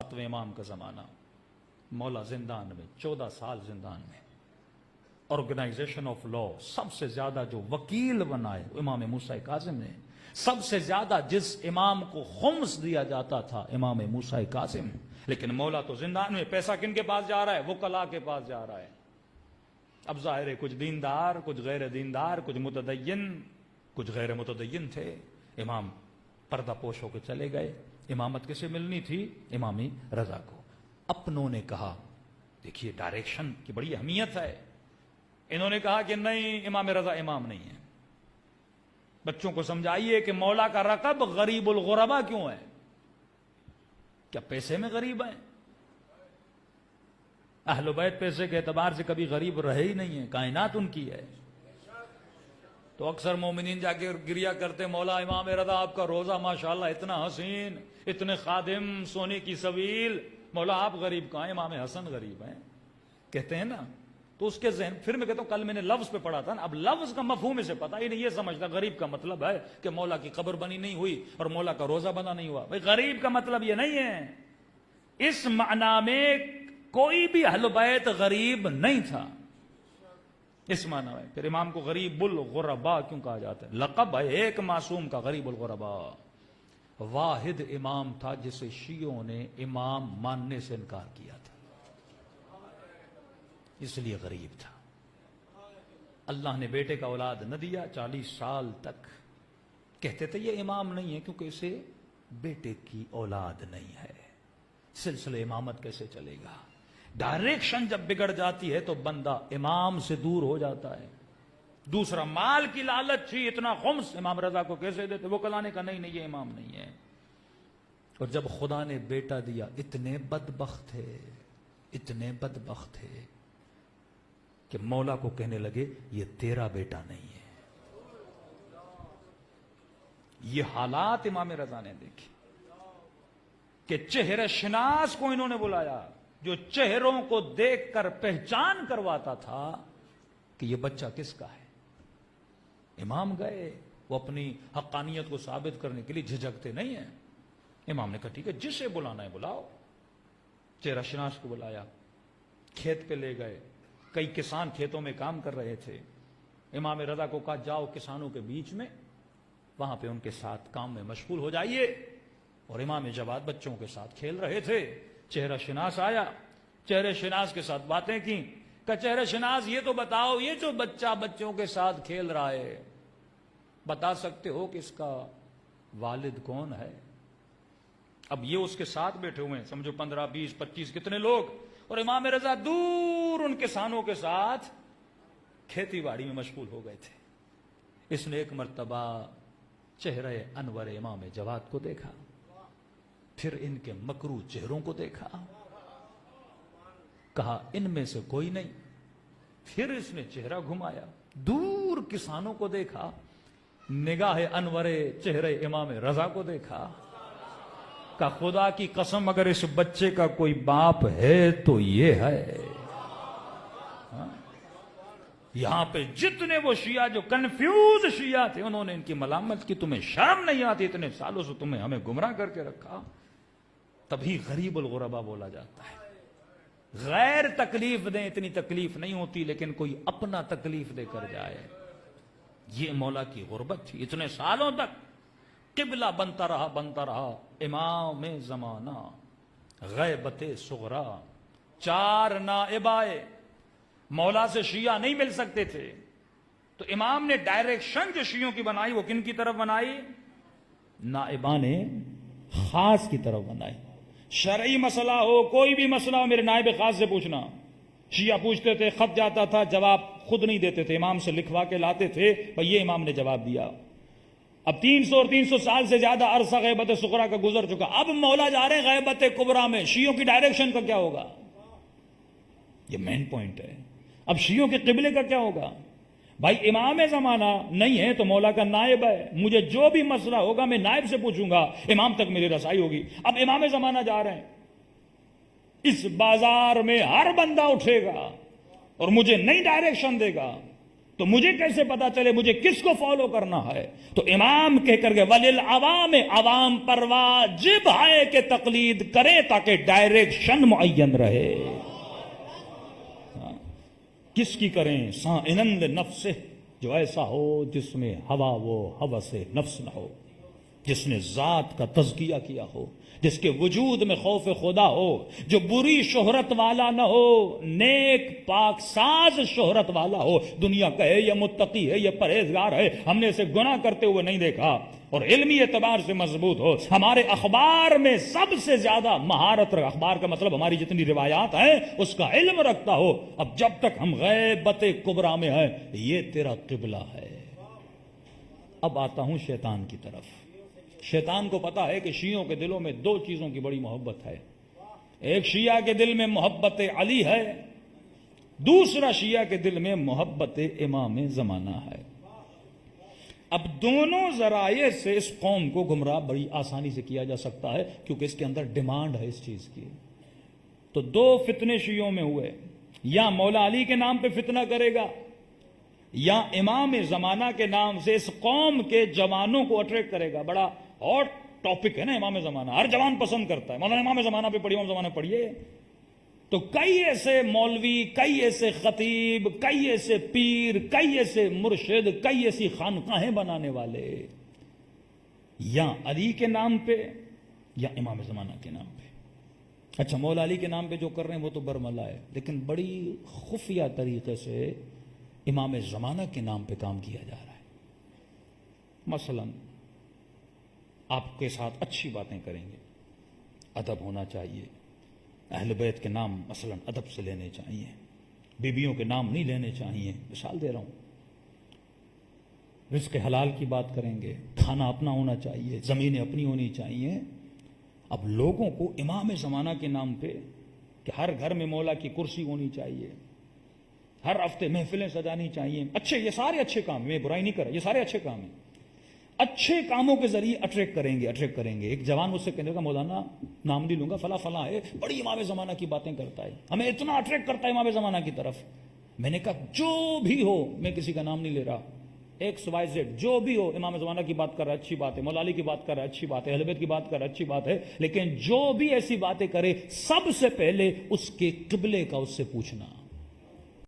7ویں امام کا زمانہ، مولا زندان میں، 14 سال زندان میں، آرگنائزیشن آف لا، سب سے زیادہ جو وکیل بنائے امام موسیٰ کاظم نے، سب سے زیادہ جس امام کو خمس دیا جاتا تھا امام موسیٰ کاظم، لیکن مولا تو زندان میں، پیسہ کن کے پاس جا رہا ہے؟ وکلاء کے پاس جا رہا ہے۔ اب ظاہر ہے کچھ دیندار، کچھ غیر دیندار، کچھ متدین، کچھ غیر متدین تھے۔ امام پردہ پوش ہو کے چلے گئے۔ امامت کسے ملنی تھی؟ امام رضا کو۔ اپنوں نے کہا، دیکھیے ڈائریکشن کی بڑی اہمیت ہے، انہوں نے کہا کہ نہیں، امام رضا امام نہیں ہے۔ بچوں کو سمجھائیے کہ مولا کا رقب غریب الغربا کیوں ہے؟ کیا پیسے میں غریب ہیں؟ اہل بیت پیسے کے اعتبار سے کبھی غریب رہے ہی نہیں ہیں، کائنات ان کی ہے۔ تو اکثر مومنین جا کے گریا کرتے، مولا امام رضا آپ کا روزہ ماشاءاللہ اتنا حسین، اتنے خادم، سونے کی سبیل، مولا آپ غریب کہاں ہیں؟ امام حسن غریب ہیں کہتے ہیں نا۔ تو اس کے ذہن، پھر میں کہتا ہوں کل میں نے لفظ پہ پڑھا تھا نا، اب لفظ کا مفہوم اسے پتا ہی نہیں، یہ سمجھتا غریب کا مطلب ہے کہ مولا کی قبر بنی نہیں ہوئی اور مولا کا روزہ بنا نہیں ہوا۔ بھائی غریب کا مطلب یہ نہیں ہے، اس معنی میں کوئی بھی اہل بیت غریب نہیں تھا، اس معنی میں۔ پھر امام کو غریب الغربا کیوں کہا جاتا ہے؟ لقب ہے ایک معصوم کا، غریب الغربا۔ واحد امام تھا جسے شیعوں نے امام ماننے سے انکار کیا تھا، اس لیے غریب تھا۔ اللہ نے بیٹے کا اولاد نہ دیا، 40 سال تک کہتے تھے یہ امام نہیں ہے کیونکہ اسے بیٹے کی اولاد نہیں ہے، سلسلہ امامت کیسے چلے گا؟ ڈائریکشن جب بگڑ جاتی ہے تو بندہ امام سے دور ہو جاتا ہے۔ دوسرا، مال کی لالچ تھی، اتنا خمس امام رضا کو کیسے دیتے؟ وہ کلانے کا نہیں یہ امام نہیں ہے۔ اور جب خدا نے بیٹا دیا، اتنے بدبخت تھے، اتنے بدبخت تھے کہ مولا کو کہنے لگے یہ تیرا بیٹا نہیں ہے۔ یہ حالات امام رضا نے دیکھی کہ چہرہ شناس کو انہوں نے بلایا، جو چہروں کو دیکھ کر پہچان کرواتا تھا کہ یہ بچہ کس کا ہے۔ امام گئے، وہ اپنی حقانیت کو ثابت کرنے کے لیے جھجکتے نہیں ہیں۔ امام نے کہا ٹھیک ہے، جسے بلانا ہے بلاؤ۔ چہرہ شناس کو بلایا، کھیت پہ لے گئے، کئی کسان کھیتوں میں کام کر رہے تھے۔ امام رضا کو کہا جاؤ کسانوں کے بیچ میں، وہاں پہ ان کے ساتھ کام میں مشغول ہو جائیے۔ اور امام جواد بچوں کے ساتھ کھیل رہے تھے۔ چہرہ شناس آیا، چہرہ شناس کے ساتھ باتیں کی، کہ چہرہ شناس یہ تو بتاؤ، یہ جو بچہ بچوں کے ساتھ کھیل رہا ہے، بتا سکتے ہو کہ اس کا والد کون ہے؟ اب یہ اس کے ساتھ بیٹھے ہوئے ہیں، سمجھو 15 20 25 کتنے لوگ، اور امام رضا دور ان کسانوں کے ساتھ کھیتی باڑی میں مشغول ہو گئے تھے۔ اس نے ایک مرتبہ چہرہ انور امام جواد کو دیکھا، پھر ان کے مکروہ چہروں کو دیکھا، کہا ان میں سے کوئی نہیں۔ پھر اس نے چہرہ گھمایا، دور کسانوں کو دیکھا، نگاہ انور چہرے امام رضا کو دیکھا، کہ خدا کی قسم اگر اس بچے کا کوئی باپ ہے تو یہ ہے۔ یہاں پہ جتنے وہ شیعہ جو کنفیوز شیعہ تھے، انہوں نے ان کی ملامت کی، تمہیں شرم نہیں آتی؟ اتنے سالوں سے تمہیں ہمیں گمراہ کر کے رکھا۔ تبھی غریب الغربا بولا جاتا ہے۔ غیر تکلیف دیں اتنی تکلیف نہیں ہوتی، لیکن کوئی اپنا تکلیف دے کر جائے، یہ مولا کی غربت تھی۔ اتنے سالوں تک قبلہ بنتا رہا امام زمانہ، غیبت صغرا، 4 نائب آئے، مولا سے شیعہ نہیں مل سکتے تھے، تو امام نے ڈائریکشن جو شیعوں کی بنائی وہ کن کی طرف بنائی؟ نائبان خاص کی طرف بنائی۔ شرعی مسئلہ ہو، کوئی بھی مسئلہ ہو، میرے نائب خاص سے پوچھنا۔ شیعہ پوچھتے تھے، خط جاتا تھا، جواب خود نہیں دیتے تھے، امام سے لکھوا کے لاتے تھے، بھئی یہ امام نے جواب دیا۔ اب 300 اور 300 سال سے زیادہ عرصہ غیبت صغرا کا گزر چکا، اب مولا جا رہے ہیں غیبت کبرا میں، شیعوں کی ڈائریکشن کا کیا ہوگا؟ یہ مین پوائنٹ ہے۔ اب شیعوں کے قبلے کا کیا ہوگا؟ بھائی امام زمانہ نہیں ہے تو مولا کا نائب ہے، مجھے جو بھی مسئلہ ہوگا میں نائب سے پوچھوں گا، امام تک میری رسائی ہوگی۔ اب امام زمانہ جا رہے ہیں، اس بازار میں ہر بندہ اٹھے گا اور مجھے نئی ڈائریکشن دے گا، تو مجھے کیسے پتا چلے مجھے کس کو فالو کرنا ہے؟ تو امام کہہ کر کے وَلِلْعَوَامِ عوام پر واجب ہے کہ تقلید کرے تاکہ ڈائریکشن معین رہے. کس کی کریں؟ سائنن لنفسہ، جو ایسا ہو جس میں ہوا و ہوس نفس نہ ہو، جس نے ذات کا تزکیہ کیا ہو، جس کے وجود میں خوف خدا ہو، جو بری شہرت والا نہ ہو، نیک پاک ساز شہرت والا ہو. دنیا کہے یہ متقی ہے، یہ پرہیزگار ہے، ہم نے اسے گناہ کرتے ہوئے نہیں دیکھا. اور علمی اعتبار سے مضبوط ہو، ہمارے اخبار میں سب سے زیادہ مہارت رکھ، اخبار کا مطلب ہماری جتنی روایات ہیں اس کا علم رکھتا ہو. اب جب تک ہم غیبت کبریٰ میں ہیں، یہ تیرا قبلہ ہے. اب آتا ہوں شیطان کی طرف. شیطان کو پتا ہے کہ شیعوں کے دلوں میں دو چیزوں کی بڑی محبت ہے. ایک شیعہ کے دل میں محبت علی ہے، دوسرا شیعہ کے دل میں محبت امام زمانہ ہے. اب دونوں ذرائع سے اس قوم کو گمراہ بڑی آسانی سے کیا جا سکتا ہے، کیونکہ اس کے اندر ڈیمانڈ ہے اس چیز کی. تو دو فتنے شیعوں میں ہوئے، یا مولا علی کے نام پہ فتنہ کرے گا، یا امام زمانہ کے نام سے اس قوم کے جوانوں کو اٹریکٹ کرے گا. بڑا ہاٹ ٹاپک ہے نا امام زمانہ، ہر جوان پسند کرتا ہے. مولانا امام زمانہ پہ پڑھیے، امام زمانہ پڑھیے. تو کئی ایسے مولوی، کئی ایسے خطیب، کئی ایسے پیر، کئی ایسے مرشد، کئی ایسی خانقاہیں بنانے والے یا علی کے نام پہ یا امام زمانہ کے نام پہ. اچھا، مولا علی کے نام پہ جو کر رہے ہیں وہ تو برملا ہے، لیکن بڑی خفیہ طریقے سے امام زمانہ کے نام پہ کام کیا جا رہا ہے. مثلا آپ کے ساتھ اچھی باتیں کریں گے، ادب ہونا چاہیے. اہل بیت کے نام مثلا ادب سے لینے چاہیے، بیویوں کے نام نہیں لینے چاہیے. مثال دے رہا ہوں. رزق حلال کی بات کریں گے، کھانا اپنا ہونا چاہیے، زمینیں اپنی ہونی چاہیے. اب لوگوں کو امام زمانہ کے نام پہ کہ ہر گھر میں مولا کی کرسی ہونی چاہیے، ہر ہفتے محفلیں سجانی چاہیے. اچھے، یہ سارے اچھے کام، میں برائی نہیں کر رہا، یہ سارے اچھے کام ہیں. اچھے کاموں کے ذریعے اٹریکٹ کریں گے. ایک جوان مجھ سے کہنے کا مولانا نام نہیں لوں گا، فلاں فلاں ہے، بڑی امام زمانہ کی باتیں کرتا ہے، ہمیں اتنا اٹریکٹ کرتا ہے امام زمانہ کی طرف. میں نے کہا جو بھی ہو، میں کسی کا نام نہیں لے رہا، ایکس وائی زیڈ جو بھی ہو، امام زمانہ کی بات کر رہا ہے اچھی بات ہے، مولا علی کی بات کر رہا ہے اچھی بات ہے، اہل بیت کی بات کر رہا ہے اچھی بات ہے، لیکن جو بھی ایسی باتیں کرے سب سے پہلے اس کے قبلے کا اس سے پوچھنا.